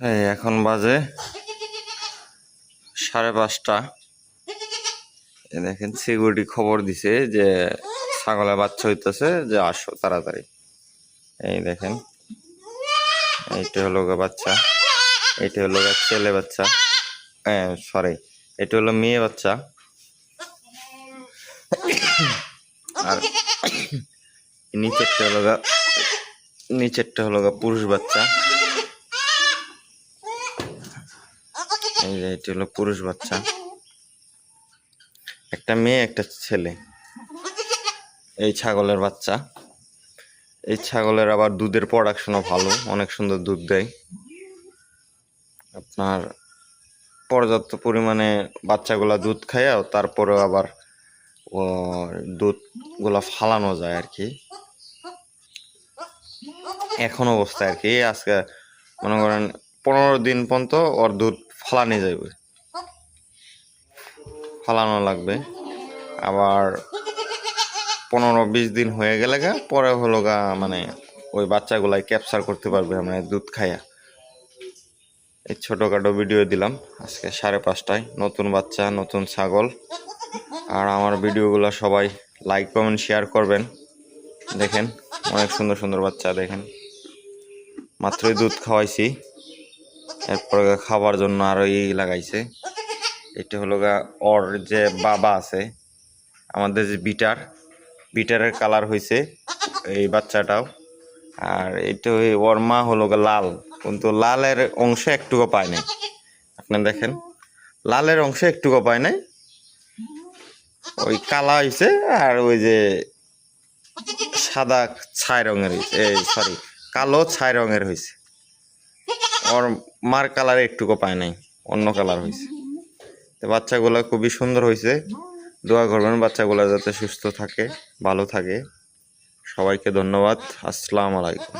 এখন বাজে 5:30। দেখেন সিকিউরিটি খবর দিছে যে ছাগলের বাচ্চা হইতেছে, যে আসো তাড়াতাড়ি। এই দেখেন, এইটা হলো বাচ্চা, এটা হলো ছেলে বাচ্চা, সরি এটা হলো মেয়ে বাচ্চা, আর নিচেরটা হলো পুরুষ বাচ্চা। এই যে এটা হলো পুরুষ বাচ্চা, একটা মেয়ে একটা ছেলে। এই ছাগলের বাচ্চা, এই ছাগলের আবার দুধের প্রোডাকশনও ভালো, অনেক সুন্দর দুধ দেয়। আপনার পর্যাপ্ত পরিমাণে বাচ্চাগুলা দুধ খায়, তারপরেও আবার দুধগুলা ফালানো যায় আর কি, এখন অবস্থায় আর কি। আজকে মনে করেন 15 দিন পর্যন্ত ওর দুধ ফালানো যাবে, ফালানো লাগবে। আবার 15-20 দিন হয়ে গেলে পরে হলো মানে ওই বাচ্চাগুলাই ক্যাপচার করতে পারবে মানে দুধ খাইয়া। এই ছোটোখাটো ভিডিও দিলাম আজকে 5:30টায়, নতুন বাচ্চা নতুন ছাগল। আর আমার ভিডিওগুলো সবাই লাইক কমেন্ট শেয়ার করবেন। দেখেন অনেক সুন্দর সুন্দর বাচ্চা, দেখেন মাত্রই দুধ খাওয়াইছি, এরপরে খাবার জন্য আরো লাগাইছে। এটা হলো ওর যে বাবা আছে আমাদের, যে বিটারের কালার হয়েছে এই বাচ্চাটাও। আর এটা ওর মা হলো লাল, কিন্তু লালের অংশ একটুকু পায় নাই। আপনি দেখেন লালের অংশ একটুকু পায় নাই, ওই কালা হয়েছে। আর ওই যে সাদা ছাই রঙের হয়েছে, সরি কালো ছাই রঙের হয়েছে। ওর মার কালার একটুকু পায় নাই, অন্য কালার হয়েছে। তো বাচ্চাগুলো খুবই সুন্দর হয়েছে। দোয়া করবেন বাচ্চাগুলো যাতে সুস্থ থাকে, ভালো থাকে। সবাইকে ধন্যবাদ। আসসালামু আলাইকুম।